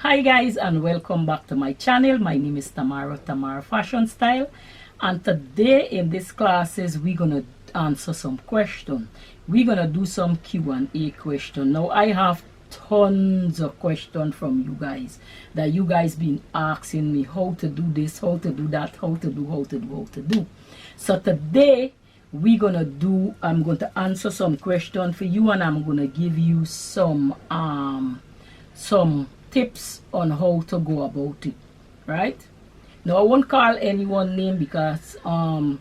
Hi guys, and welcome back to my channel. My name is Tamara Fashion Style, and today in this classes we're gonna answer some question. We're gonna do some Q&A question. Now I have tons of questions from you guys that you guys been asking me how to do this, how to do that, how to do. So today I'm going to answer some questions for you, and I'm gonna give you some tips on how to go about it. Right now, I won't call anyone name because I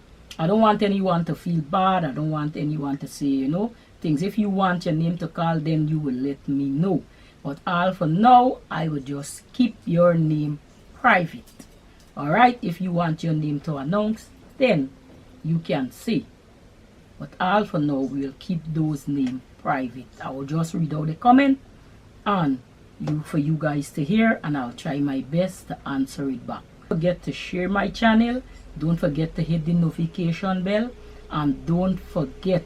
don't want anyone to feel bad. I don't want anyone to say things. If you want your name to call, then you will let me know, but all for now I will just keep your name private. All right, if you want your name to announce, then you can say, but all for now we'll keep those names private. I will just read out the comment and for you guys to hear, and I'll try my best to answer it back. Don't forget to share my channel, don't forget to hit the notification bell, and don't forget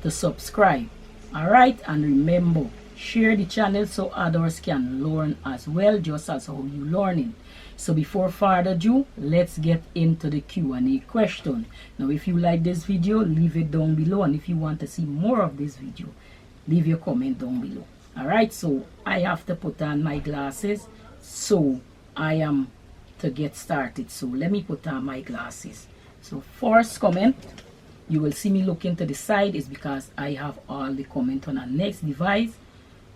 to subscribe. All right, and remember, share the channel so others can learn as well, just as how you learning. So before further ado, let's get into the Q&A question. Now if you like this video, leave it down below, and if you want to see more of this video, leave your comment down below. All right, so I have to put on my glasses, so I am to get started. So let me put on my glasses. So first comment, you will see me looking to the side, is because I have all the comment on the next device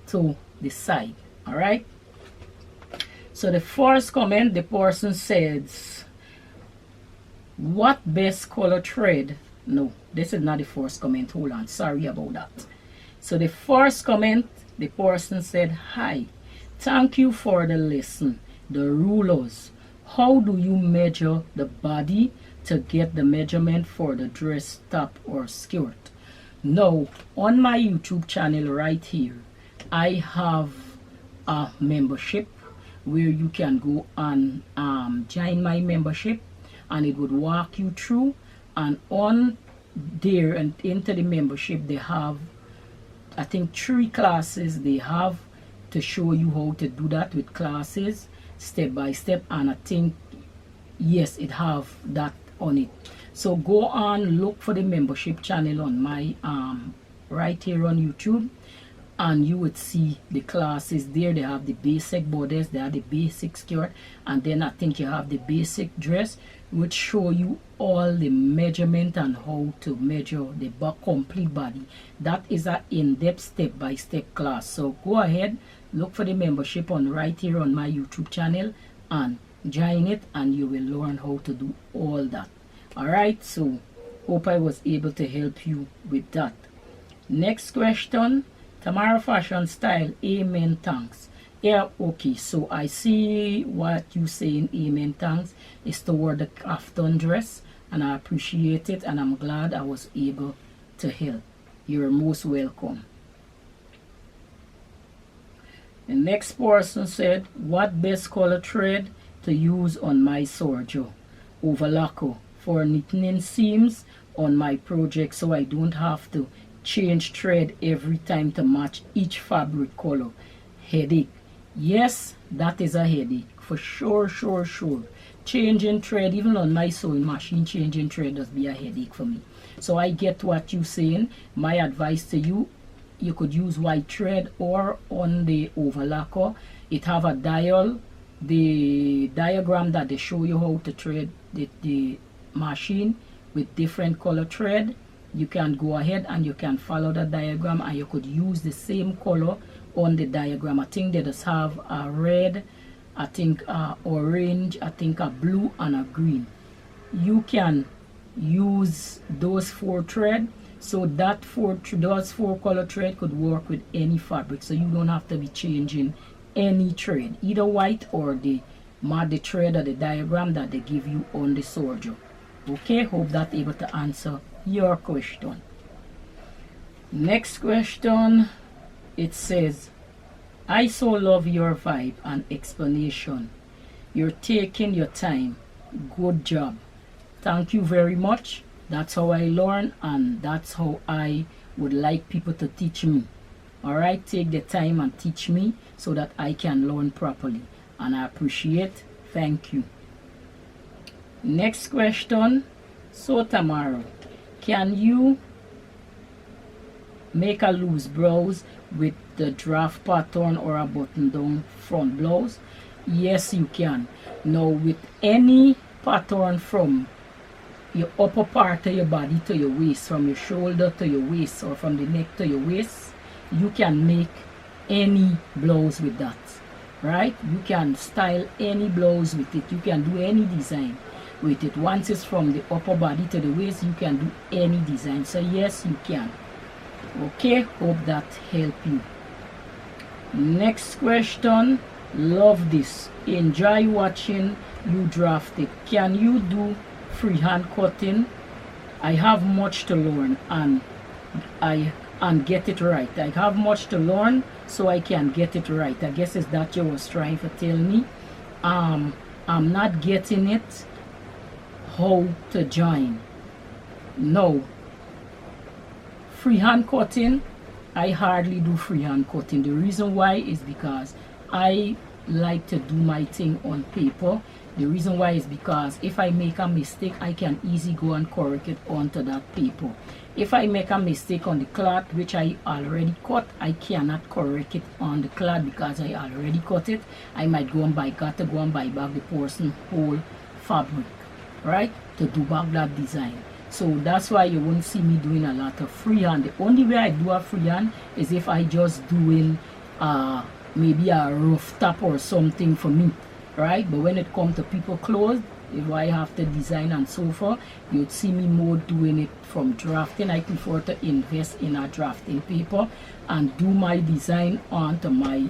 to the side. All right, so the first comment, the person says, what best color thread? No, this is not the first comment. Hold on, sorry about that. So the first comment, the person said, hi, thank you for the lesson. The rulers, how do you measure the body to get the measurement for the dress, top or skirt? Now on my YouTube channel right here, I have a membership where you can go and join my membership, and it would walk you through, and on there and into the membership they have, I think, 3 classes they have to show you how to do that with classes step by step, and I think, yes, it have that on it. So go on, look for the membership channel on my right here on YouTube, and you would see the classes there. They have the basic bodice, they have the basic skirt, and then I think you have the basic dress, which show you all the measurement and how to measure the complete body. That is an in-depth step-by-step class. So go ahead, look for the membership on right here on my YouTube channel and join it, and you will learn how to do all that. All right, so hope I was able to help you with that. Next question, Tamara Fashion Style, amen, thanks. Yeah, okay, so I see what you saying, amen, thanks, is toward the kaftan dress, and I appreciate it, and I'm glad I was able to help. You're most welcome. The next person said, what best color thread to use on my sorjo overlocker for knitting seams on my project, so I don't have to change thread every time to match each fabric color? Headache. Yes, that is a headache for sure. Changing thread, even on my sewing machine, changing thread does be a headache for me. So I get what you're saying. My advice to you, you could use white thread, or on the overlocker it have a dial, the diagram that they show you how to thread the machine with different color thread. You can go ahead and you can follow the diagram, and you could use the same color on the diagram. I think they just have a red, I think a orange, I think a blue and a green. You can use those 4 thread, so that those 4 color thread could work with any fabric, so you don't have to be changing any thread, either white or the thread or the diagram that they give you on the sorjo. Okay, hope that able to answer your question. Next question, it says, I so love your vibe and explanation. You're taking your time. Good job. Thank you very much. That's how I learn, and that's how I would like people to teach me. All right, take the time and teach me so that I can learn properly, and I appreciate. Thank you. Next question. So Tamara, can you make a loose blouse with the draft pattern or a button down front blouse? Yes, you can. Now, with any pattern from your upper part of your body to your waist, from your shoulder to your waist, or from the neck to your waist, you can make any blouse with that, right? You can style any blouse with it. You can do any design with it. Once it's from the upper body to the waist, you can do any design. So yes, you can. Okay, hope that helped you. Next question. Love this. Enjoy watching you draft it. Can you do freehand cutting? I have much to learn and get it right. I have much to learn so I can get it right. I guess is that you was trying to tell me. I'm not getting it how to join. No. Freehand cutting, I hardly do freehand cutting. The reason why is because I like to do my thing on paper. The reason why is because if I make a mistake, I can easily go and correct it onto that paper. If I make a mistake on the cloth, which I already cut, I cannot correct it on the cloth because I already cut it. I might go and buy, got to go and buy back the person whole fabric, right, to do back that design. So that's why you won't see me doing a lot of freehand. The only way I do a freehand is if I just doing maybe a rough top or something for me, right? But when it comes to people clothes, if I have to design and so forth, you'd see me more doing it from drafting. I prefer to invest in a drafting paper and do my design onto my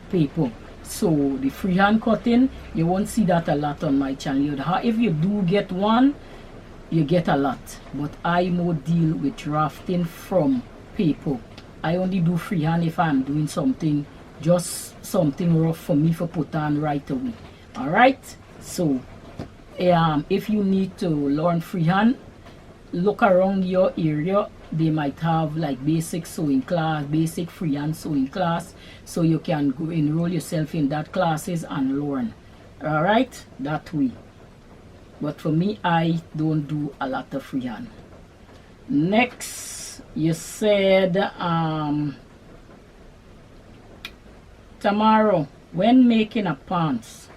paper. So the freehand cutting, you won't see that a lot on my channel. If you do get one, you get a lot. But I more deal with drafting from paper. I only do freehand if I'm doing something, just something rough for me to put on right away. Alright, so if you need to learn freehand, look around your area. They might have like basic sewing class, basic freehand sewing class, so you can go enroll yourself in that classes and learn. Alright, that way. But for me, I don't do a lot of freehand. Next, you said Tomorrow, when making a pants,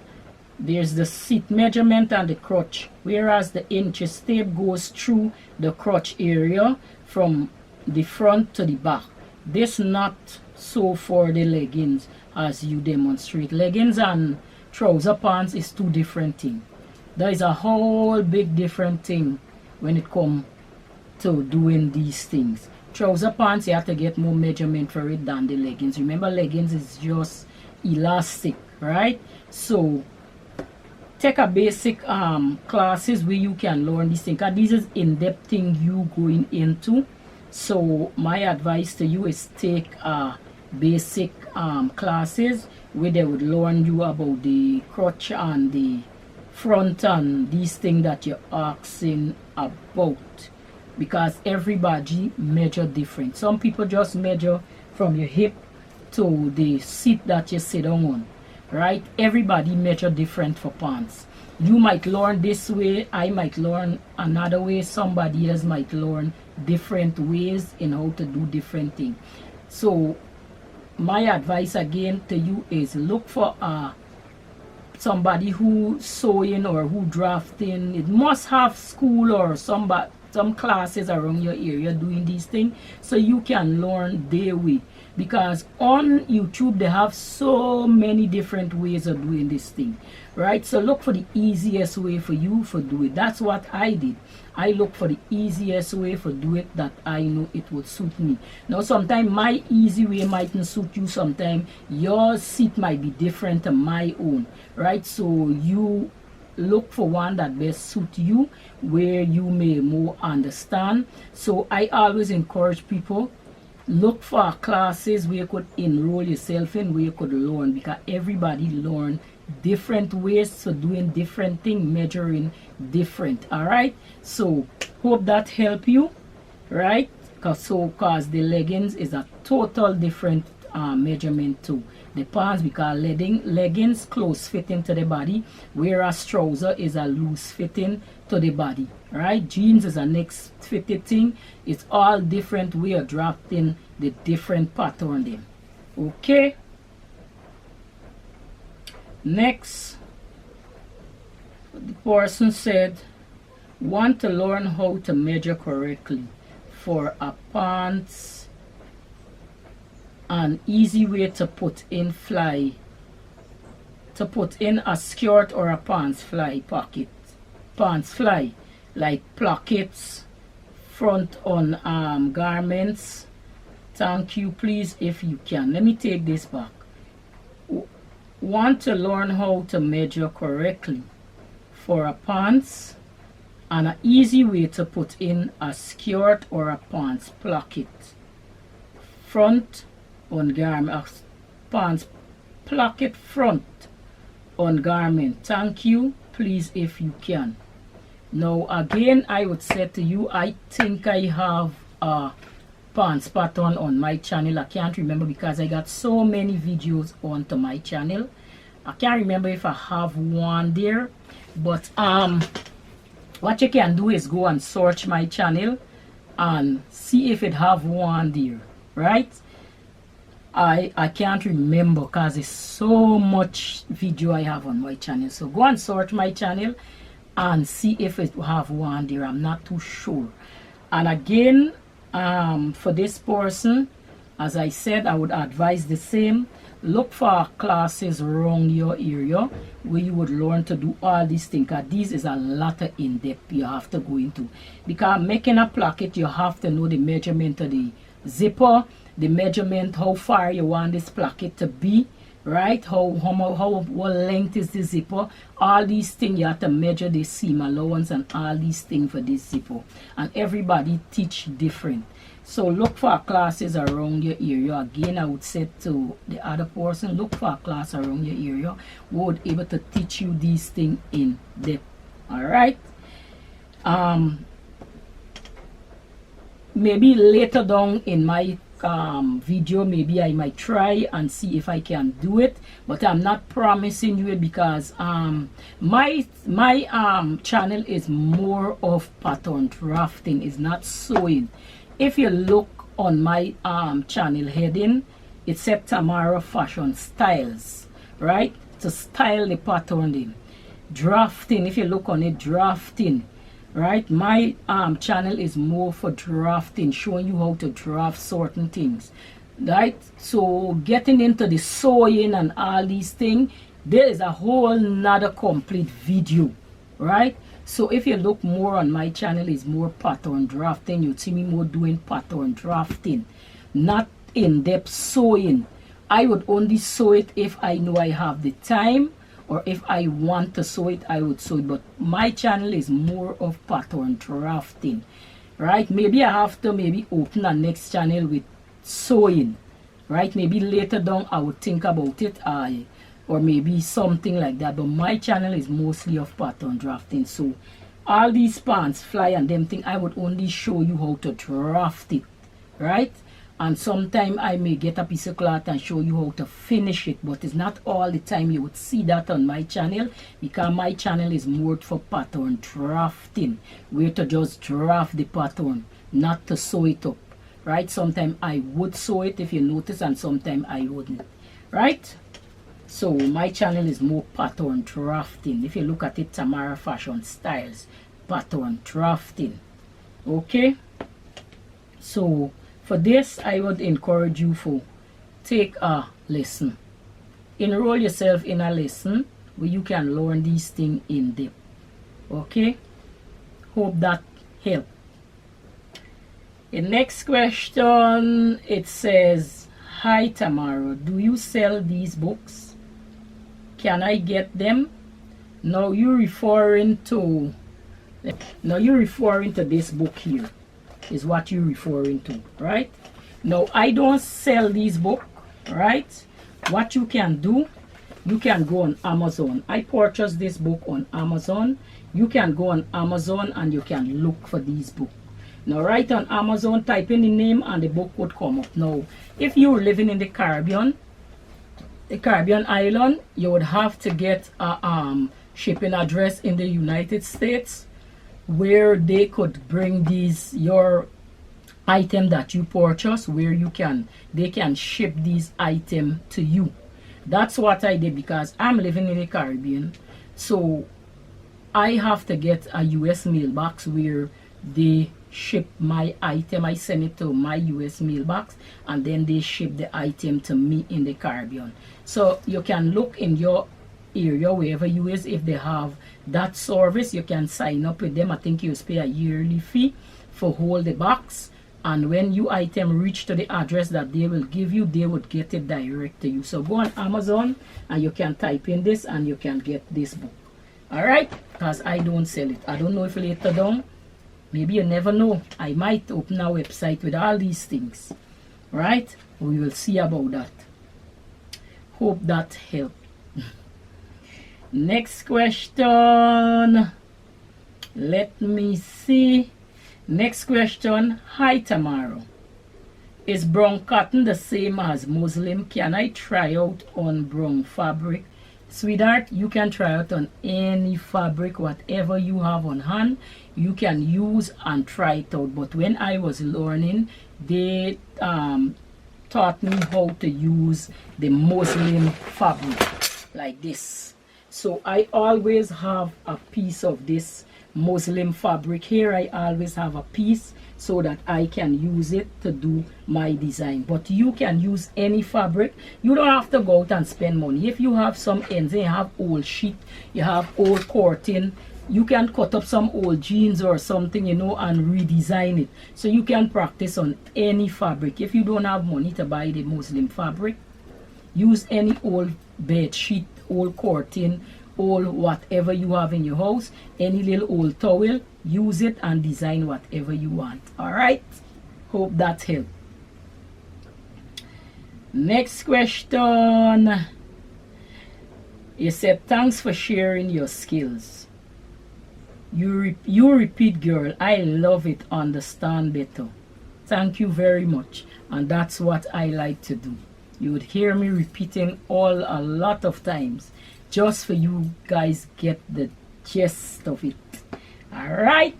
there's the seat measurement and the crotch, whereas the inches tape goes through the crotch area from the front to the back. This not so for the leggings as you demonstrate. Leggings and trouser pants is two different things. There is a whole big different thing when it comes to doing these things. Trouser pants, you have to get more measurement for it than the leggings. Remember, leggings is just elastic, right? So take a basic classes where you can learn these things, because this is in-depth thing you going into. So my advice to you is take basic classes where they would learn you about the crotch and the front and these things that you're asking about, because everybody measure different. Some people just measure from your hip to the seat that you sit down on, right? Everybody measure different for pants. You might learn this way, I might learn another way, somebody else might learn different ways in how to do different things. So my advice again to you is look for somebody who sewing or who drafting. It must have school or some classes around your area doing these things, so you can learn their way. Because on YouTube they have so many different ways of doing this thing, right? So look for the easiest way for you to do it. That's what I did. I look for the easiest way for do it that I know it would suit me. Now sometimes my easy way mightn't suit you, sometimes your seat might be different to my own, right? So you look for one that best suit you, where you may more understand. So I always encourage people, look for classes where you could enroll yourself in, where you could learn, because everybody learn different ways for doing different things, measuring different. All right, so hope that help you, right? Cause the leggings is a total different measurement too. The pants, because leggings close fitting to the body, whereas trouser is a loose fitting to the body, right? Jeans is a next fitted thing. It's all different way of drafting the different pattern them. Okay, next, the person said, want to learn how to measure correctly for a pants, an easy way to put in a skirt or a pants fly pocket, pants fly, like pockets front on garments. Thank you, please, if you can. Let me take this back. Want to learn how to measure correctly for a pants and an easy way to put in a skirt or a pants pocket front on garment, pants pocket front on garment. Thank you, please, if you can. Now again, I would say to you, I think I have a pants pattern on my channel. I can't remember because I got so many videos onto my channel. I can't remember if I have one there, but what you can do is go and search my channel and see if it have one there, right? I can't remember because it's so much video I have on my channel. So go and search my channel and see if it have one there. I'm not too sure. And again, for this person, as I said, I would advise the same. Look for classes around your area where you would learn to do all these things. These is a lot of in-depth you have to go into. Because making a placket, you have to know the measurement of the zipper, the measurement, how far you want this placket to be, right? What length is the zipper? All these things you have to measure the seam allowance and all these things for this zipper. And everybody teach different. So look for classes around your area. Again, I would say to the other person, look for a class around your area who would able to teach you these things in depth. Alright. Maybe later down in my video, maybe I might try and see if I can do it, but I'm not promising you it because my channel is more of pattern drafting, is not sewing. If you look on my channel heading, it said Tamara Fashion Styles, right? To style the pattern in drafting. If you look on it, drafting, right? My channel is more for drafting, showing you how to draft certain things, right? So getting into the sewing and all these things, there is a whole nother complete video, right? So if you look more on my channel, is more pattern drafting. You'll see me more doing pattern drafting, not in-depth sewing. I would only sew it if I know I have the time, or if I want to sew it, I would sew it. But my channel is more of pattern drafting, right? Maybe I have to open a next channel with sewing, right? Maybe later down I would think about it, or maybe something like that. But my channel is mostly of pattern drafting. So all these pants fly and them thing, I would only show you how to draft it, right? And sometime I may get a piece of cloth and show you how to finish it, but it's not all the time you would see that on my channel, because my channel is more for pattern drafting, where to just draft the pattern, not to sew it up, right? Sometimes I would sew it if you notice, and sometimes I wouldn't, right? So my channel is more pattern drafting. If you look at it, Tamara Fashion Styles, pattern drafting. Okay, so for this, I would encourage you to take a lesson. Enroll yourself in a lesson where you can learn these things in depth. Okay? Hope that helped. The next question, it says, hi Tamara, do you sell these books? Can I get them? Now you're referring to this book here. Is what you're referring to, right? Now I don't sell these books, right? What you can do, you can go on Amazon. I purchased this book on Amazon. You can go on Amazon and you can look for these books, Now right on Amazon, type in the name and the book would come up. Now if you're living in the Caribbean island, you would have to get a shipping address in the United States where they could bring your item that you purchase, where they can ship these item to you. That's what I did because I'm living in the Caribbean, so I have to get a US mailbox where they ship my item. I send it to my US mailbox and then they ship the item to me in the Caribbean. So you can look in your area wherever you is, if they have that service, you can sign up with them. I think you pay a yearly fee for hold the box, and when your item reach to the address that they will give you, they would get it direct to you. So go on Amazon and you can type in this and you can get this book. All right, because I don't sell it. I don't know if later down, maybe you never know, I might open a website with all these things. Right, we will see about that. Hope that helped. Next question. Let me see. Next question. Hi Tamara. Is brown cotton the same as muslin? Can I try out on brown fabric? Sweetheart, you can try out on any fabric, whatever you have on hand, you can use and try it out. But when I was learning, they taught me how to use the muslin fabric like this. So I always have a piece of this muslin fabric here. I always have a piece so that I can use it to do my design. But you can use any fabric. You don't have to go out and spend money. If you have some ends, you have old sheet, you have old curtain, you can cut up some old jeans or something, you know, and redesign it. So you can practice on any fabric. If you don't have money to buy the muslin fabric, use any old bed sheet, old curtain, old whatever you have in your house, any little old towel, use it and design whatever you want. All right, hope that helped. Next question. You said thanks for sharing your skills. You repeat, girl. I love it. Understand better. Thank you very much. And that's what I like to do. You would hear me repeating a lot of times, just for you guys get the gist of it. All right,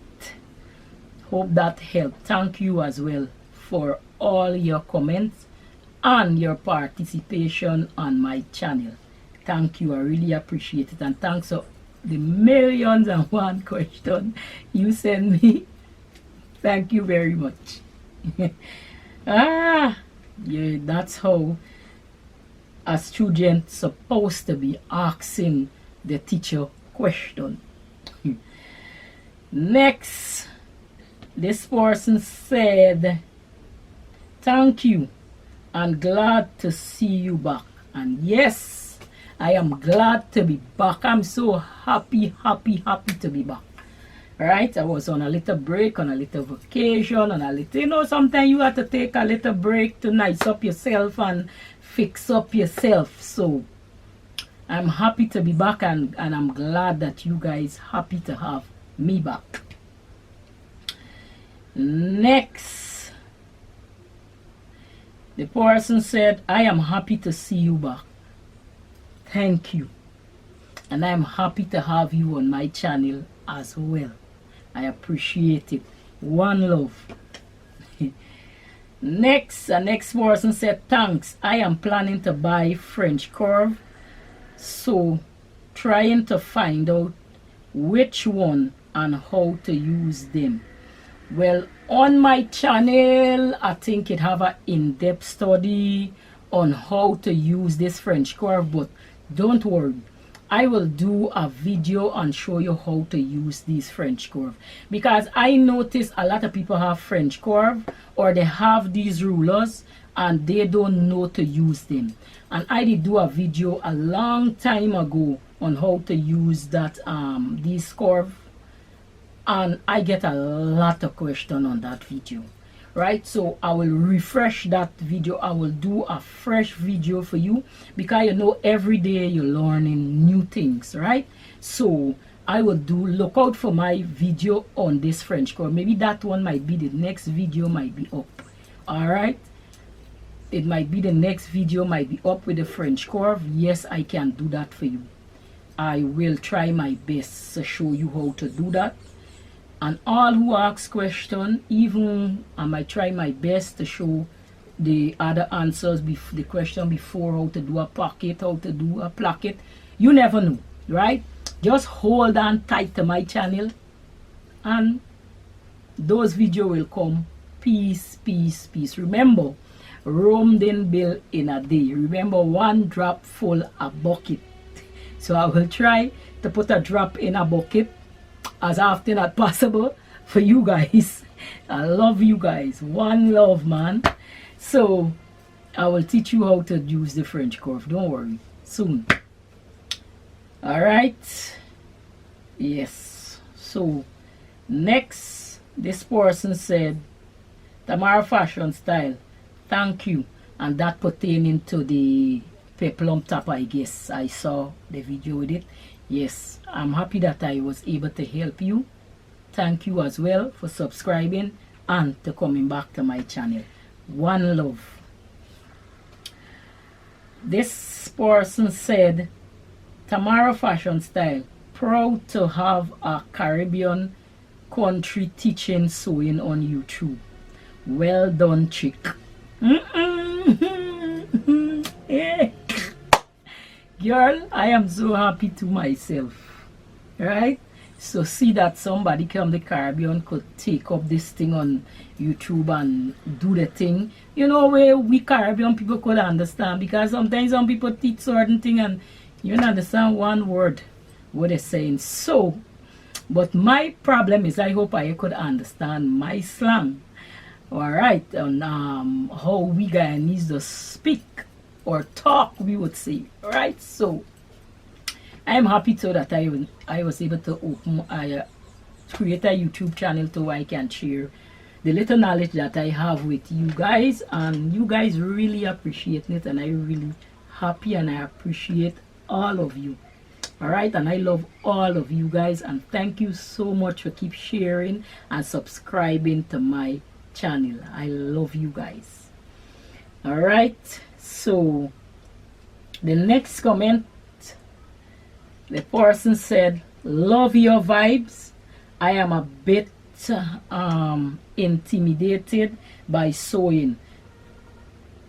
hope that helped. Thank you as well for all your comments and your participation on my channel. Thank you, I really appreciate it. And thanks for the millions and one question you send me. Thank you very much. Yeah, that's how a student supposed to be asking the teacher question. Next, this person said, thank you and glad to see you back. And yes, I am glad to be back. I'm so happy to be back. Right, I was on a little break, on a little vacation, on a little, you know, sometimes you have to take a little break to nice up yourself and fix up yourself. So I'm happy to be back, and I'm glad that you guys happy to have me back. Next, the person said, I am happy to see you back. Thank you. And I'm happy to have you on my channel as well. I appreciate it. One love. Next, the next person said, thanks. I am planning to buy French curve, so trying to find out which one and how to use them. Well, on my channel, I think it have an in-depth study on how to use this French curve, but don't worry, I will do a video and show you how to use these French curve, because I notice a lot of people have French curve or they have these rulers and they don't know to use them. And I did do a video a long time ago on how to use that these curve, and I get a lot of questions on that video. Right, so I will refresh that video. I will do a fresh video for you, because you know every day you're learning new things, right? So I will do, look out for my video on this French curve. Maybe that one might be the next video might be up. All right, it might be the next video might be up with the French curve. Yes, I can do that for you. I will try my best to show you how to do that. And all who ask question, even I might try my best to show the other answers, the question before, how to do a pocket, how to do a placket. You never know, right? Just hold on tight to my channel and those videos will come. Peace, peace, peace. Remember, Rome didn't build in a day. Remember, one drop full a bucket. So I will try to put a drop in a bucket as often as possible for you guys. I love you guys. One love, man. So I will teach you how to use the French curve. Don't worry. Soon. Alright. Yes. So next, this person said, Tamara Fashion Style, thank you. And that pertaining to the peplum top, I guess. I saw the video with it. Yes, I'm happy that I was able to help you. Thank you as well for subscribing and to coming back to my channel. One love. This person said, Tamara Fashion Style, proud to have a Caribbean country teaching sewing on YouTube. Well done, chick. Yeah. Girl, I am so happy to myself. Right? So see that somebody from the Caribbean could take up this thing on YouTube and do the thing. You know, where we Caribbean people could understand, because sometimes some people teach certain thing and you don't understand one word what they're saying. So, but my problem is I hope I could understand my slang. Alright, and how we Guyanese to speak or talk, we would say. Alright, so I am happy too that I was able to create a YouTube channel so I can share the little knowledge that I have with you guys, and you guys really appreciate it, and I really happy and I appreciate all of you. Alright, and I love all of you guys, and thank you so much for keep sharing and subscribing to my channel. I love you guys. Alright, so the next comment, the person said, love your vibes. I am a bit intimidated by sewing,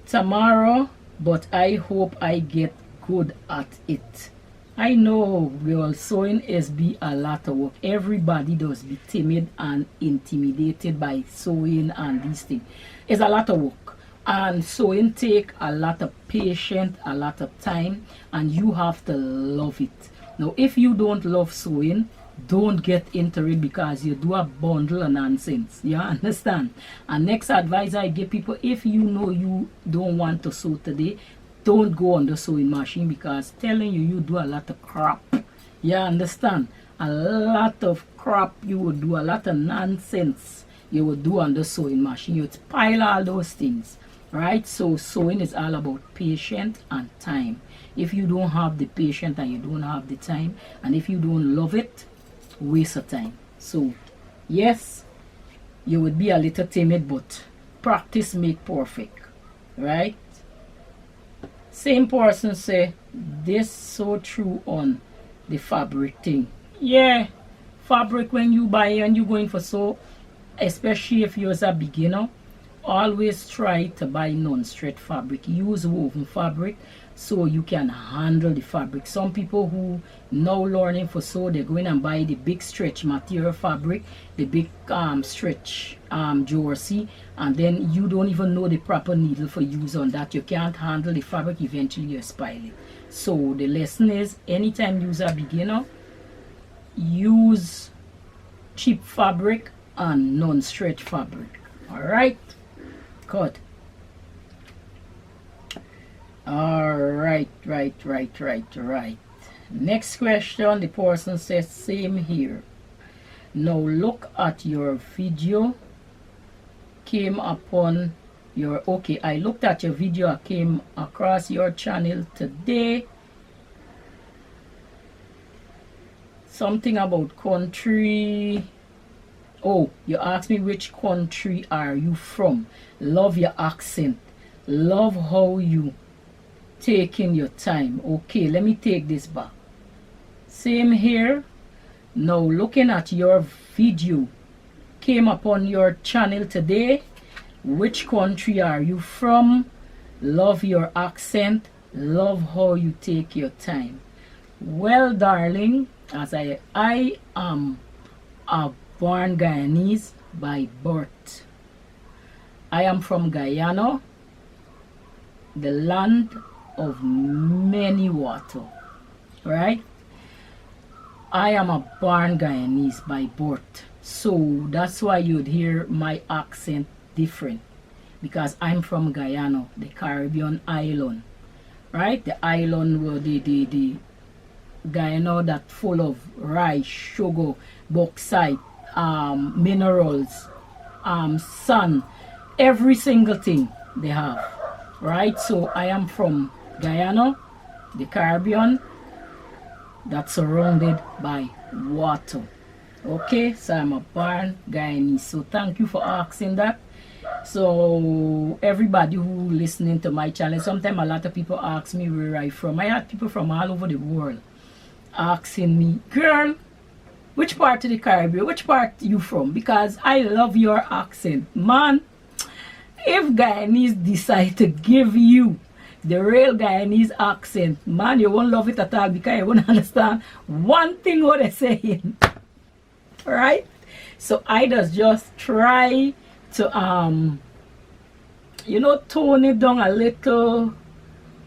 Tamara, but I hope I get good at it. I know, girl, sewing is be a lot of work. Everybody does be timid and intimidated by sewing and these things. It's a lot of work. And sewing take a lot of patience, a lot of time, and you have to love it. Now, if you don't love sewing, don't get into it, because you do a bundle of nonsense. You understand? And next advice I give people, if you know you don't want to sew today, don't go on the sewing machine, because telling you, you do a lot of crap. You understand? A lot of crap you would do, a lot of nonsense you would do on the sewing machine. You would pile all those things, right? So sewing is all about patience and time. If you don't have the patience and you don't have the time, and if you don't love it, waste of time. So yes, you would be a little timid, but practice make perfect, right? Same person say, this so true on the fabric thing. Yeah, fabric, when you buy and you going for sew, especially if you're a beginner, always try to buy non-stretch fabric. Use woven fabric so you can handle the fabric. Some people who now learning for sew, they're going and buy the big stretch material fabric, the big stretch jersey, and then you don't even know the proper needle for use on that. You can't handle the fabric, eventually you spoil it. So the lesson is, anytime you are a beginner, use cheap fabric and non-stretch fabric. Alright, good. Alright, right. Next question, the person says, same here. Now look at your video, came upon your, okay, I looked at your video, I came across your channel today. something about country. Oh, you asked me which country are you from. Love your accent. Love how you taking your time. Okay, let me take this back. Same here. Now looking at your video, came upon your channel today. Which country are you from? Love your accent. Love how you take your time. Well, darling, as I am a born Guyanese by birth. I am from Guyana, the land of many water, right? I am a born Guyanese by birth, so that's why you'd hear my accent different, because I'm from Guyana, the Caribbean island, right? The island where the Guyana that full of rice, sugar, bauxite, minerals, sun, every single thing they have, right? So I am from Guyana, the Caribbean, that's surrounded by water. Okay, so I'm a born Guyanese. So thank you for asking that. So everybody who listening to my channel, sometimes a lot of people ask me where I'm from. I had people from all over the world asking me, girl, which part of the Caribbean, which part you from? Because I love your accent. Man, if Guyanese decide to give you the real Guyanese accent, man, you won't love it at all, because you won't understand one thing what they're saying. Right? So I just try to you know, tone it down a little,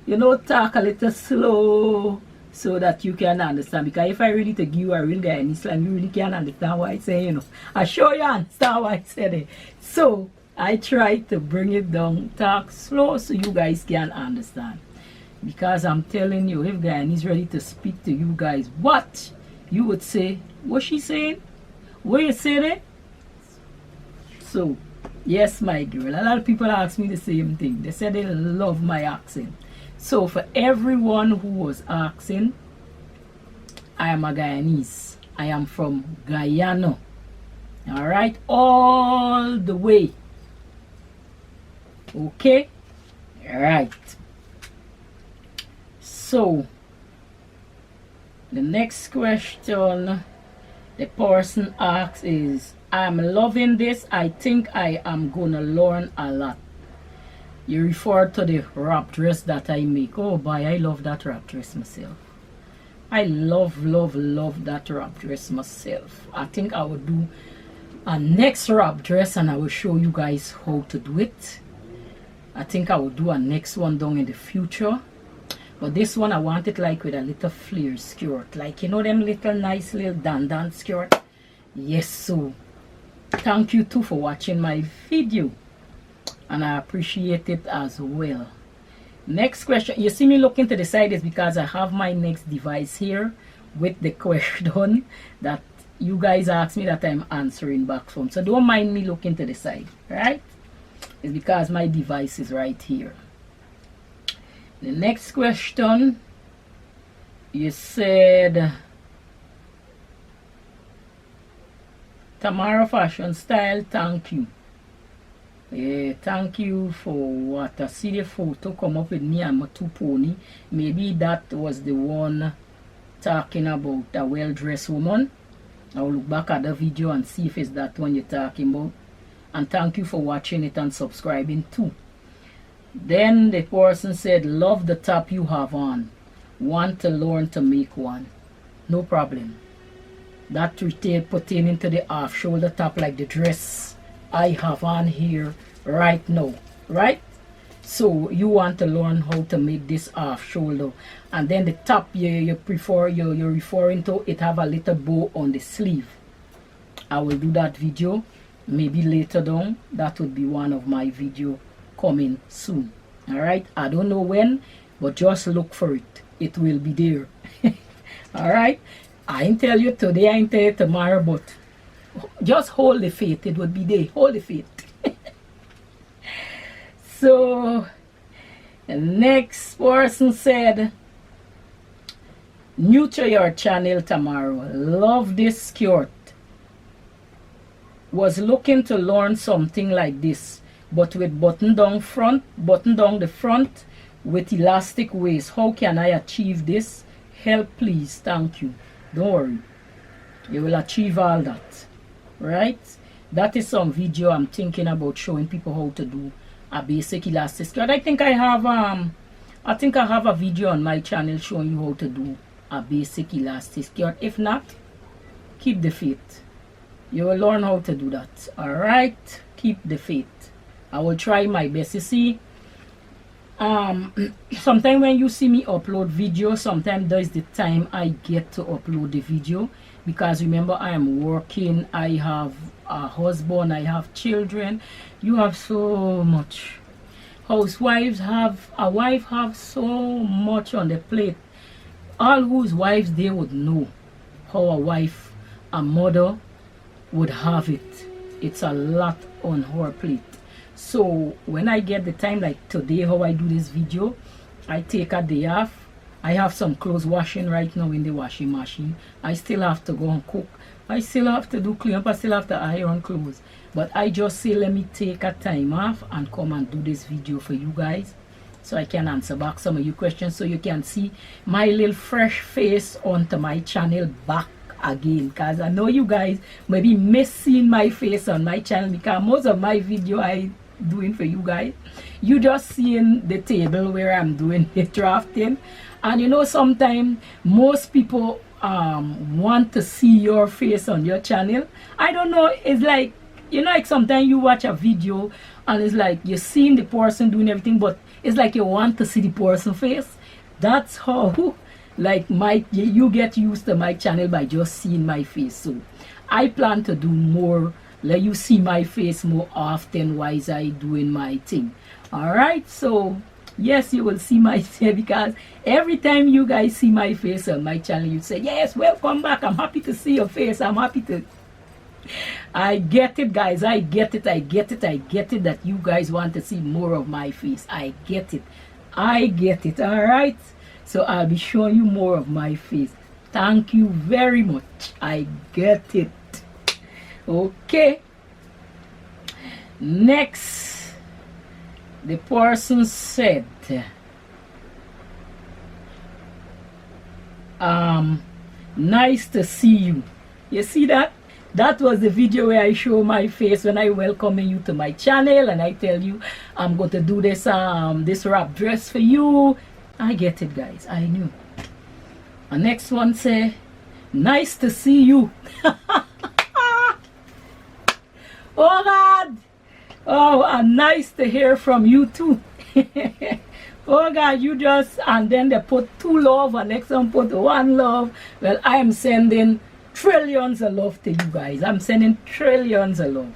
you know, talk a little slow, so that you can understand. Because if I really take you a real Guyanese slang, you really can't understand what I say, you know. I sure you understand what I said it. So I try to bring it down, talk slow, so you guys can understand. Because I'm telling you, if Guyanese ready to speak to you guys, what you would say, what she saying? What you said it? So yes, my girl, a lot of people ask me the same thing. They said they love my accent. So for everyone who was asking, I am a Guyanese. I am from Guyana. Alright, all the way. Okay? Alright. So the next question the person asks is, I'm loving this. I think I am gonna learn a lot. You refer to the wrap dress that I make. Oh boy, I love that wrap dress myself. I love that wrap dress myself. I think I will do a next wrap dress and I will show you guys how to do it. I think I will do a next one down in the future. But this one I want it like with a little flare skirt. Like, you know, them little nice little dandan skirt. Yes, so thank you too for watching my video. And I appreciate it as well. Next question. You see me looking to the side is because I have my next device here with the question that you guys asked me that I'm answering back from. So don't mind me looking to the side, right? It's because my device is right here. The next question, you said Tamara Fashion Style, thank you. Yeah, thank you for what. I see the photo come up with me and my two pony. Maybe that was the one talking about a well-dressed woman. I'll look back at the video and see if it's that one you're talking about. And thank you for watching it and subscribing too. Then the person said, love the top you have on. Want to learn to make one. No problem. That retail pertaining to the half shoulder top like the dress I have on here right now, right? So you want to learn how to make this half shoulder, and then the top you're referring to it have a little bow on the sleeve. I will do that video maybe later down. That would be one of my video coming soon. All right, I don't know when, but just look for it. It will be there. All right, I ain't tell you today, I ain't tell you tomorrow, but just hold the faith. It would be there. Hold the faith. So the next person said, New to your channel, Tamara. Love this skirt. Was looking to learn something like this, but with button down the front with elastic waist. How can I achieve this? Help please. Thank you. Don't worry. You will achieve all that. Right? That is some video I'm thinking about showing people how to do a basic elastic skirt. I think I have a video on my channel showing you how to do a basic elastic skirt. If not, keep the faith. You will learn how to do that. Alright? Keep the faith. I will try my best. You see, sometimes when you see me upload video, sometimes there is the time I get to upload the video, because remember, I am working, I have a husband, I have children. You have so much. Housewives have, a wife have so much on the plate. All whose wives, they would know how a wife, a mother would have it. It's a lot on her plate. So when I get the time, like today, how I do this video, I take a day off. I have some clothes washing right now in the washing machine. I still have to go and cook. I still have to do clean up. I still have to iron clothes. But I just say, let me take a time off and come and do this video for you guys, so I can answer back some of your questions, so you can see my little fresh face onto my channel back again, because I know you guys maybe miss seeing my face on my channel, because most of my video I doing for you guys, you just seeing the table where I'm doing the drafting. And you know, sometimes most people want to see your face on your channel. I don't know, it's like, you know, like sometimes you watch a video and it's like you're seeing the person doing everything, but it's like you want to see the person face. That's how like you get used to my channel by just seeing my face. So I plan to do more, let you see my face more often while I doing my thing. All right, so yes, you will see my face, because every time you guys see my face on my channel, you say, yes, welcome back, I'm happy to see your face, I'm happy to. I get it, guys. I get it that you guys want to see more of my face. I get it. All right, so I'll be showing you more of my face. Thank you very much. I get it. Okay, next, the person said, nice to see you. You see that? That was the video where I show my face when I welcome you to my channel and I tell you I'm going to do this this wrap dress for you. I get it, guys. I knew. The next one say, nice to see you. Oh God. Oh, and nice to hear from you too. Oh God, you just, and then they put 2 love and next one put 1 love. Well, I am sending trillions of love to you guys. I'm sending trillions of love.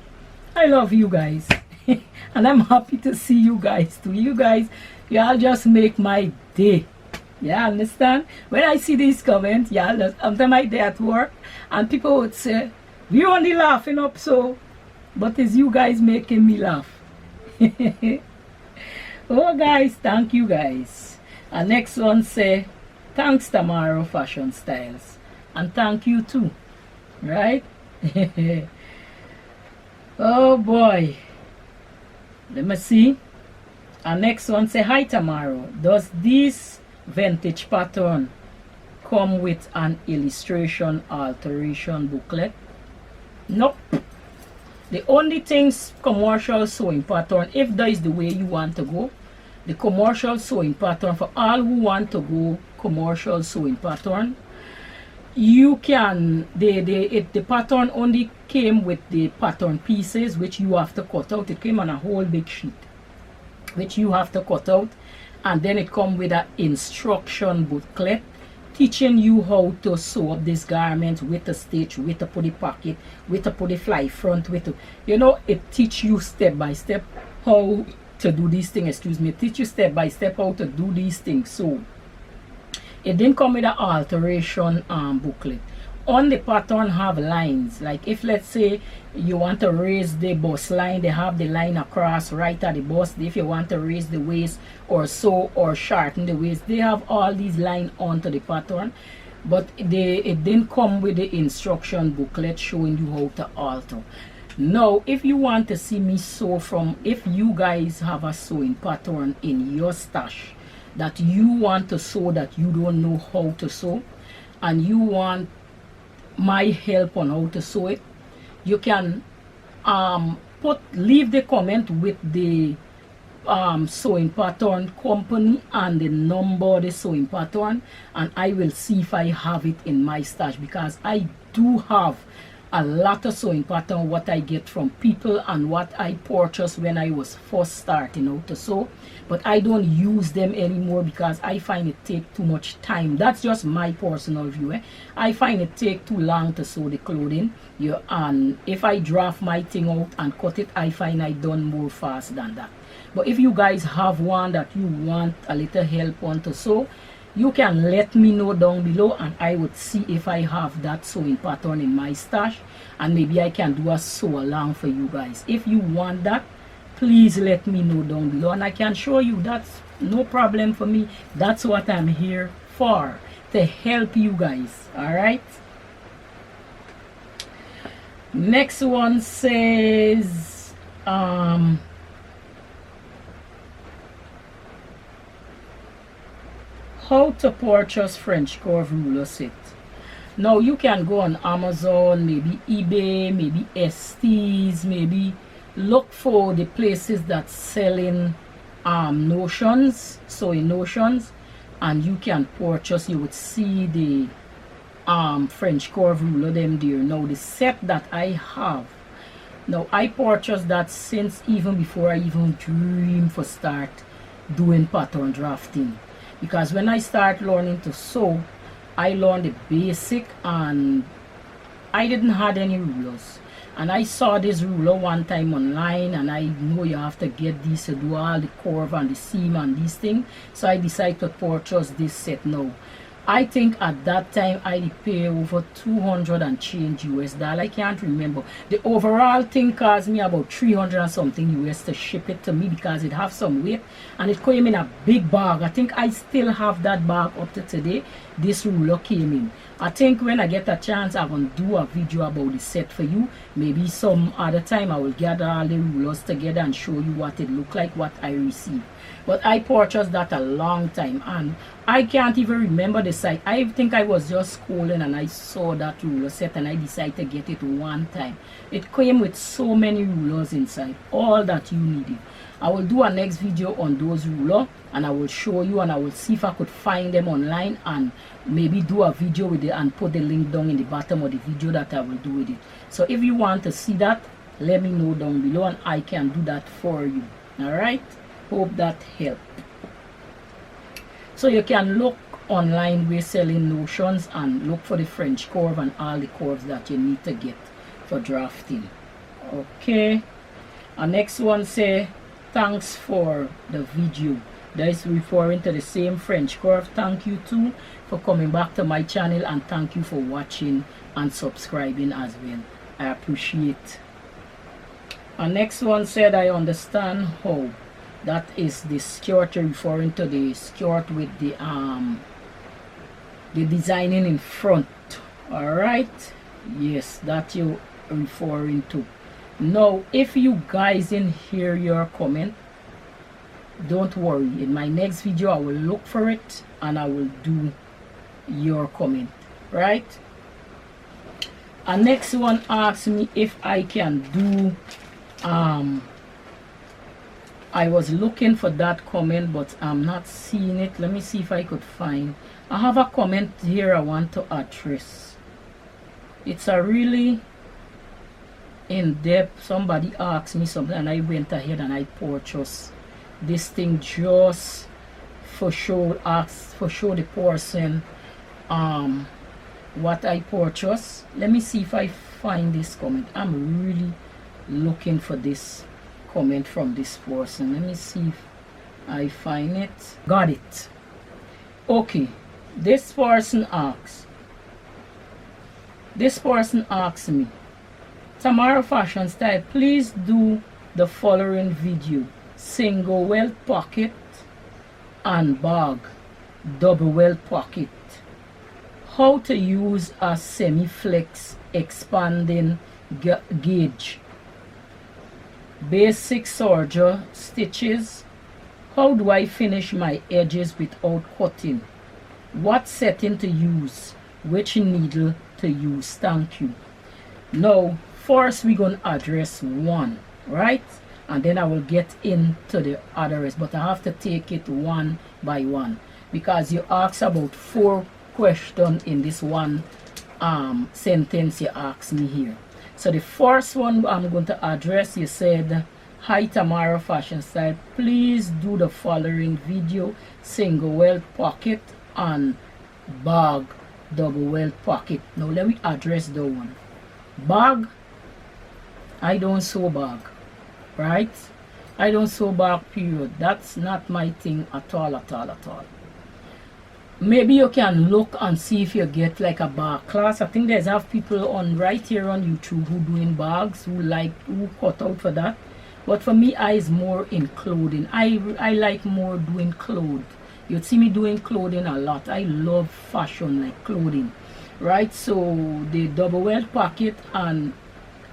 I love you guys. And I'm happy to see you guys too. You guys, y'all just make my day. Yeah, understand? When I see these comments, yeah, sometimes I day at work and people would say, we only laughing up so, but it's you guys making me laugh. Oh guys, thank you guys. And next one say, thanks Tamara Fashion Styles. And thank you too. Right? Oh boy. Let me see. And next one say, hi Tamara. Does this vintage pattern come with an illustration alteration booklet? Nope. The only things commercial sewing pattern, if that is the way you want to go, the commercial sewing pattern, for all who want to go commercial sewing pattern, you can, the pattern only came with the pattern pieces which you have to cut out. It came on a whole big sheet which you have to cut out, and then it come with an instruction booklet teaching you how to sew up this garment, with a stitch, with to put the pocket, with to put the fly front, with to, you know, it teach you step by step how to do these things. Excuse me, teach you step by step how to do these things. So it didn't come with an alteration booklet. On the pattern have lines, like if let's say you want to raise the bust line, they have the line across right at the bust. If you want to raise the waist or sew or shorten the waist, they have all these lines onto the pattern. but it didn't come with the instruction booklet showing you how to alter. Now if you want to see me sew from, if you guys have a sewing pattern in your stash that you want to sew that you don't know how to sew, and you want my help on how to sew it, you can leave the comment with the sewing pattern company and the number of the sewing pattern, and I will see if I have it in my stash, because I do have a lot of sewing pattern what I get from people and what I purchased when I was first starting out to sew, but I don't use them anymore because I find it take too much time. That's just my personal view. I find it take too long to sew the clothing. And if I draft my thing out and cut it, I find I done more fast than that. But if you guys have one that you want a little help on to sew, you can let me know down below, and I would see if I have that sewing pattern in my stash, and maybe I can do a sew along for you guys. If you want that, please let me know down below, and I can show you. That's no problem for me. That's what I'm here for, to help you guys. All right, next one says how to purchase French curve ruler set. Now you can go on Amazon, maybe eBay, maybe Estes, maybe look for the places that selling notions, sewing notions, and you can purchase. You would see the French curve ruler them there. Now the set that I have, now I purchased that since even before I even dream for start doing pattern drafting. Because when I start learning to sew, I learned the basic and I didn't have any rulers. And I saw this ruler one time online, and I know you have to get these to do all the curve and the seam and these things. So I decided to purchase this set now. I think at that time I pay over 200 and change US dollar. I can't remember. The overall thing cost me about 300 and something US to ship it to me, because it have some weight and it came in a big bag. I think I still have that bag up to today. This ruler came in. I think when I get a chance, I will do a video about the set for you. Maybe some other time I will gather all the rulers together and show you what it look like, what I received. But I purchased that a long time, and I can't even remember the site. I think I was just scrolling and I saw that ruler set, and I decided to get it one time. It came with so many rulers inside, all that you needed. I will do a next video on those rulers, and I will show you, and I will see if I could find them online and maybe do a video with it and put the link down in the bottom of the video that I will do with it. So if you want to see that, let me know down below and I can do that for you. Alright, hope that helped. So you can look online, we're selling notions, and look for the French curve and all the curves that you need to get for drafting. Okay, and next one say thanks for the video. That is referring to the same French curve. Thank you too for coming back to my channel, and thank you for watching and subscribing as well. I appreciate. And next one said I understand how. That is the skirt, referring to the skirt with the designing in front. Alright, yes, that you referring to. Now if you guys didn't hear your comment, don't worry, in my next video I will look for it and I will do your comment, right? And next one asks me if I can do I was looking for that comment, but I'm not seeing it. Let me see if I could find. I have a comment here I want to address. It's a really in-depth. Somebody asked me something and I went ahead and I purchased this thing just for show, the person what I purchased. Let me see if I find this comment. I'm really looking for this comment from this person. Let me see if I find it. Got it. Okay, this person asks me, Tamara Fashion Style, please do the following video: single welt pocket and bag, double welt pocket. how to use a semi-flex expanding gauge, basic serger stitches, how do I finish my edges without cutting, what setting to use, which needle to use. Thank you. Now first we're going to address one, right, and then I will get into the other rest, but I have to take it one by one because you asked about 4 questions in this one sentence you asked me here. So the first one I'm going to address, you said, hi Tamara Fashion Style, please do the following video: single welt pocket and bag double welt pocket. Now let me address the one. Bag, I don't sew bag, right? I don't sew bag, period. That's not my thing at all, at all, at all. Maybe you can look and see if you get like a bag class. I think there's have people on right here on YouTube who doing bags, who cut out for that. But for me, I is more in clothing. I like more doing clothes. You'd see me doing clothing a lot. I love fashion, like clothing, right? So the double welt pocket, and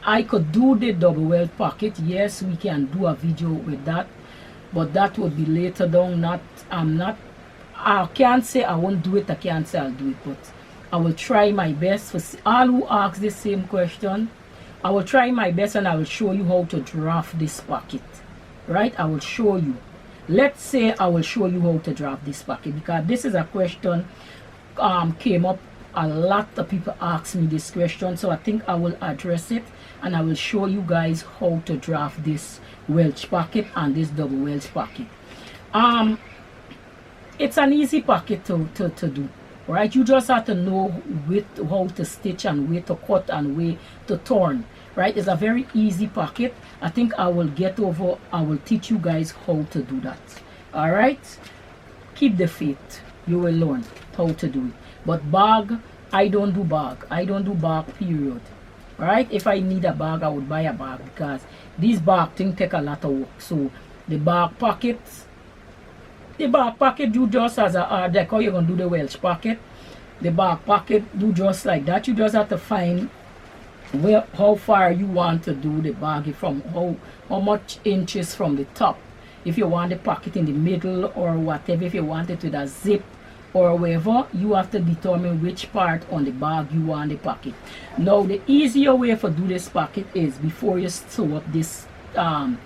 I could do the double welt pocket. Yes, we can do a video with that, but that would be later down. I can't say I won't do it, I can't say I'll do it, but I will try my best. For all who ask the same question, I will try my best and I will show you how to draft this pocket, right? I will show you. Let's say I will show you how to draft this pocket, because this is a question came up. A lot of people ask me this question, so I think I will address it and I will show you guys how to draft this Welch pocket and this double Welch pocket. It's an easy pocket to do, right? You just have to know how to stitch and where to cut and where to turn, right? It's a very easy pocket. I think I will teach you guys how to do that. All right, keep the faith, you will learn how to do it. But bag, I don't do bag. I don't do bag, period. Right? If I need a bag, I would buy a bag, because these bag things take a lot of work. So the bag pockets, you just as a like how you're gonna do the Welch pocket. The bag pocket, do just like that. You just have to find how far you want to do the bag, from how much inches from the top. If you want the pocket in the middle or whatever, if you want it with a zip or wherever, you have to determine which part on the bag you want the pocket. Now the easier way for do this pocket is before you sew up this to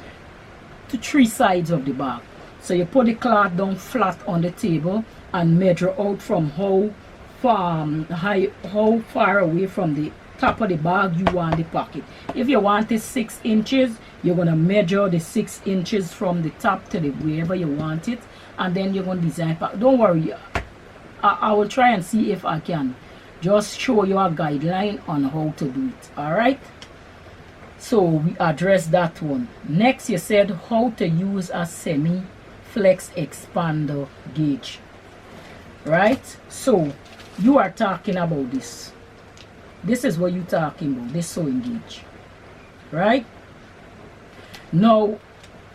3 sides of the bag. So you put the cloth down flat on the table and measure out from how far away from the top of the bag you want the pocket. If you want it 6 inches, you're gonna measure the 6 inches from the top to the wherever you want it, and then you're gonna design pocket. Don't worry, I will try and see if I can just show you a guideline on how to do it. All right, so we address that one. Next, you said how to use a semi flex expander gauge, right? So you are talking about this is what you're talking about, this sewing gauge, right? Now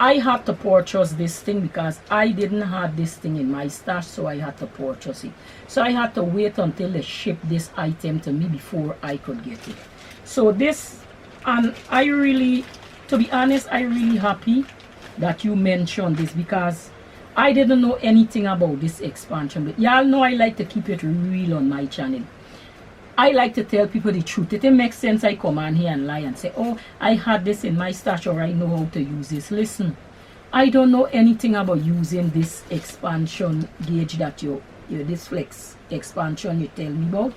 I had to purchase this thing because I didn't have this thing in my stash, so I had to purchase it. So I had to wait until they ship this item to me before I could get it. So this, and I really, to be honest, I really happy that you mentioned this, because I didn't know anything about this expansion. But y'all know I like to keep it real on my channel. I like to tell people the truth. It makes sense I come on here and lie and say, oh, I had this in my stash, or I know how to use this. Listen, I don't know anything about using this expansion gauge that this flex expansion you tell me about.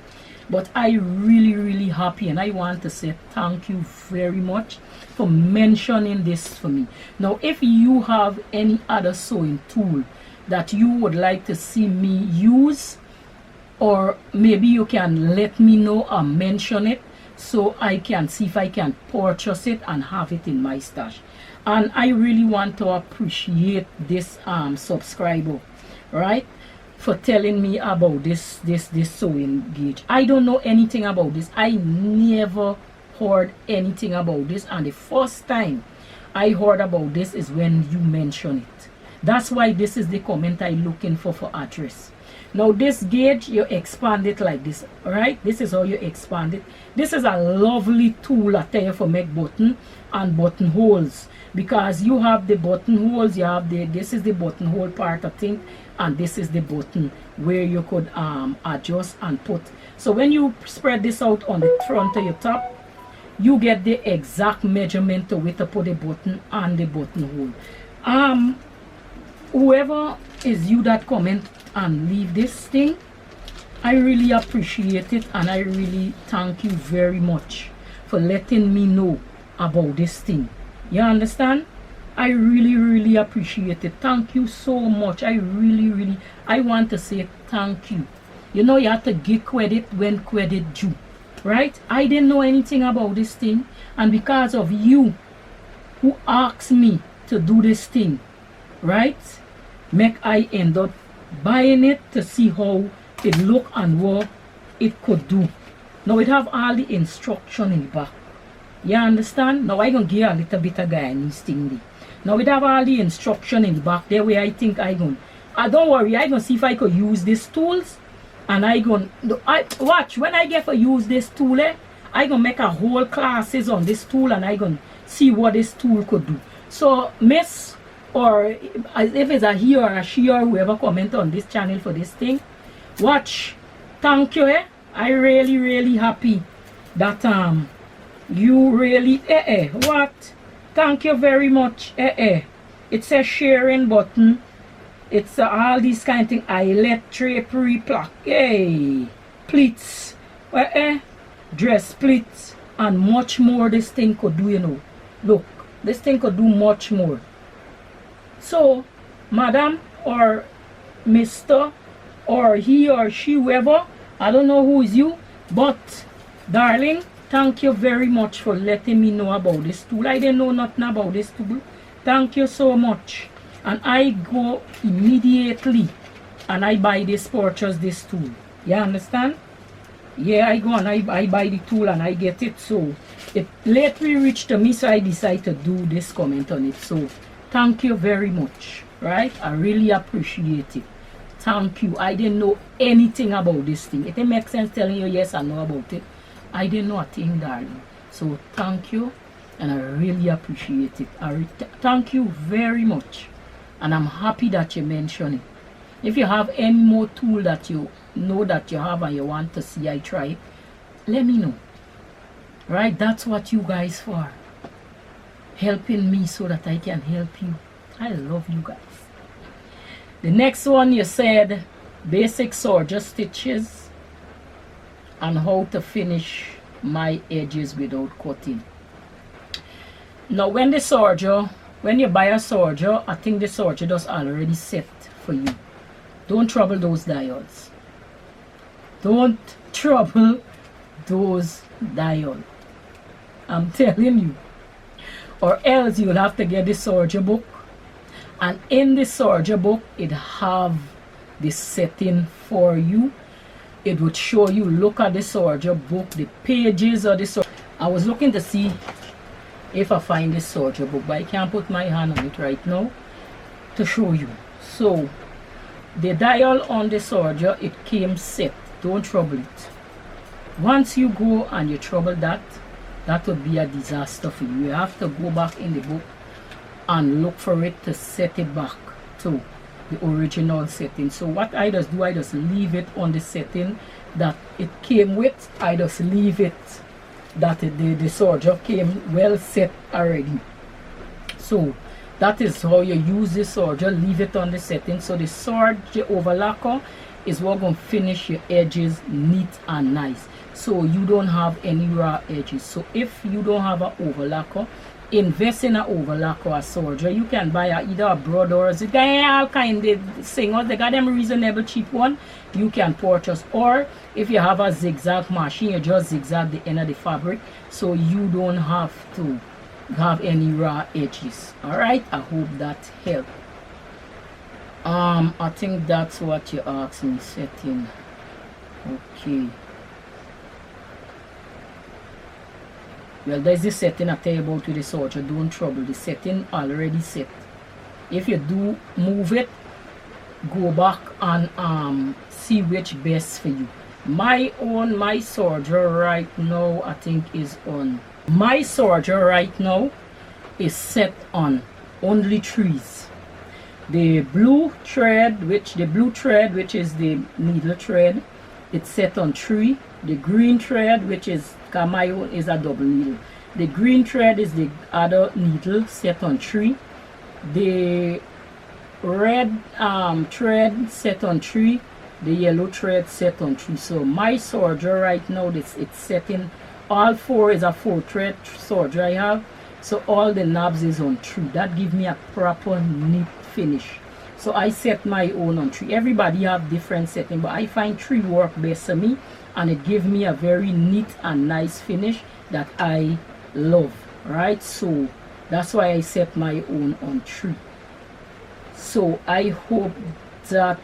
But I really happy, and I want to say thank you very much for mentioning this for me. Now, if you have any other sewing tool that you would like to see me use, or maybe you can let me know or mention it, so I can see if I can purchase it and have it in my stash. And I really want to appreciate this subscriber, right, for telling me about this sewing gauge. I don't know anything about this. I never heard anything about this, and the first time I heard about this is when you mentioned it. That's why this is the comment I looking for address. Now this gauge, you expand it like this. Alright, this is how you expand it. This is a lovely tool, I tell you, for make button and buttonholes, because you have the buttonholes, you have this is the buttonhole part, I think, and this is the button where you could adjust and put. So when you spread this out on the front of your top, you get the exact measurement to where to put the button and the buttonhole. Whoever is you that comment and leave this thing, I really appreciate it, and I really thank you very much for letting me know about this thing. You understand? I really appreciate it. Thank you so much. I really I want to say thank you. You know, you have to give credit when credit due, right? I didn't know anything about this thing, and because of you who asked me to do this thing, right, make I end up buying it to see how it look and what it could do. Now it have all the instruction in the back. You understand? Now I gonna give a little bit of guidance thing there. Now it have all the instruction in the back there where I think I gonna, don't worry, I gonna see if I could use these tools, and I gonna, watch when I get to use this tool, I gonna make a whole classes on this tool, and I gonna see what this tool could do. So miss, or if it's a he or a she or whoever comment on this channel for this thing, watch, thank you. I really happy that you really what, thank you very much. It's a sharing button, it's all these kind of thing, eyelet, drapery, plaque, pleats, dress pleats, and much more this thing could do, you know. Look, this thing could do much more. So madam or Mr. or he or she, whoever, I don't know who is you, but darling, thank you very much for letting me know about this tool. I didn't know nothing about this tool. Thank you so much. And I go immediately and I buy this, purchase this tool. You understand? Yeah, I go and I buy the tool and I get it. So it lately reached to me, so I decided to do this comment on it. So thank you very much, right? I really appreciate it. Thank you. I didn't know anything about this thing. It makes sense telling you yes, I know about it. I didn't know a thing, darling. So thank you, and I really appreciate it. Thank you very much, and I'm happy that you mentioned it. If you have any more tool that you know that you have and you want to see I try it, let me know. Right? That's what you guys for. Helping me so that I can help you. I love you guys. The next one, you said basic serger stitches and how to finish my edges without cutting. Now when the serger, when you buy a serger, I think the serger does already set for you. Don't trouble those dials. Don't trouble those dials. I'm telling you. Or else you'll have to get the serger book. And in the serger book, it have the setting for you. It would show you, look at the serger book, the pages of the serger. I was looking to see if I find the serger book, but I can't put my hand on it right now to show you. So the dial on the serger, it came set. Don't trouble it. Once you go and you trouble that, that would be a disaster for you. You have to go back in the book and look for it to set it back to the original setting. So what I just do, I just leave it on the setting that it came with. I just leave it that the serger came well set already. So that is how you use the serger. Leave it on the setting. So the serger overlocker is what going to finish your edges neat and nice, so you don't have any raw edges. So if you don't have an overlocker, invest in an overlock or a serger. You can buy either a Broders, they got all kind of singers, they got them reasonable cheap one you can purchase. Or if you have a zigzag machine, you just zigzag the end of the fabric so you don't have to have any raw edges. Alright, I hope that helped. I think that's what you asked me, setting. Okay. Well, there's the setting I tell you about with the serger. Don't trouble, the setting already set. If you do move it, go back and see which best for you. My serger right now, I think, is on. My serger right now is set on only 3s. The blue thread, which is the needle thread, it's set on 3. The green thread, which is, my own is a double needle. The green thread is the other needle set on 3. The red thread set on 3. The yellow thread set on 3. So my serger right now, it's setting, all 4 is a 4-thread serger I have. So all the knobs is on 3. That gives me a proper neat finish. So I set my own on 3. Everybody have different setting, but I find 3 work best for me, and it gives me a very neat and nice finish that I love, right? So that's why I set my own on 3. So I hope that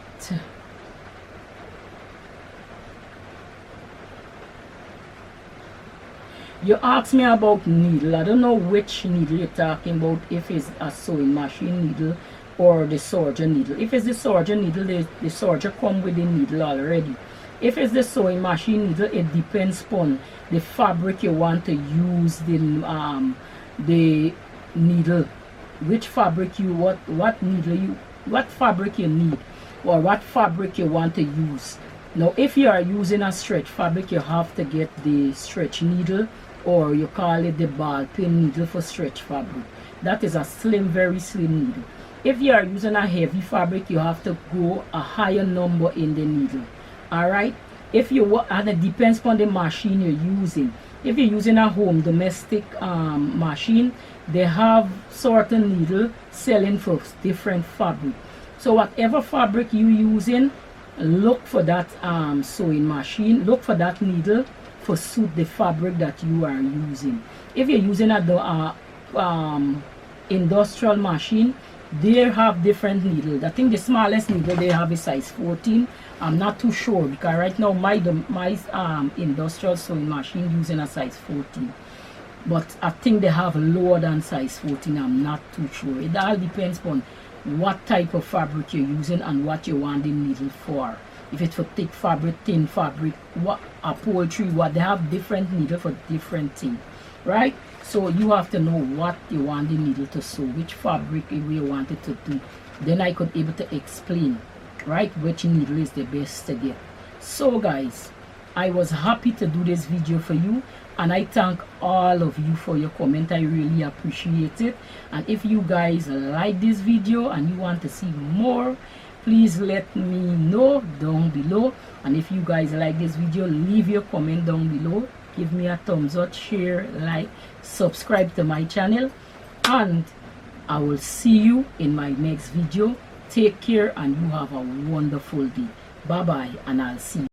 you asked me about needle. I don't know which needle you're talking about, if it's a sewing machine needle or the serger needle. If it's the serger needle, the serger come with the needle already. If it's the sewing machine needle, it depends on the fabric you want to use, the needle, which fabric you, what fabric you need, or what fabric you want to use. Now if you are using a stretch fabric, you have to get the stretch needle, or you call it the ball pin needle for stretch fabric. That is a slim, very slim needle. If you are using a heavy fabric, you have to go a higher number in the needle. Alright, if you, and it depends on the machine you're using. If you're using a home domestic machine, they have certain needle selling for different fabric. So whatever fabric you're using, look for that sewing machine, look for that needle for suit the fabric that you are using. If you're using a industrial machine, they have different needles. I think the smallest needle they have is size 14. I'm not too sure, because right now my industrial sewing machine using a size 14, but I think they have lower than size 14. I'm not too sure. It all depends on what type of fabric you're using and what you want the needle for. If it's for thick fabric, thin fabric, what upholstery, what, they have different needle for different things, right? So you have to know what you want the needle to sew, which fabric you want it to do. Then I could able to explain, right, which needle is the best to get. So guys, I was happy to do this video for you, and I thank all of you for your comment. I really appreciate it. And if you guys like this video and you want to see more, please let me know down below. And if you guys like this video, leave your comment down below. Give me a thumbs up, share, like, subscribe to my channel, and I will see you in my next video. Take care, and you have a wonderful day. Bye bye, and I'll see you.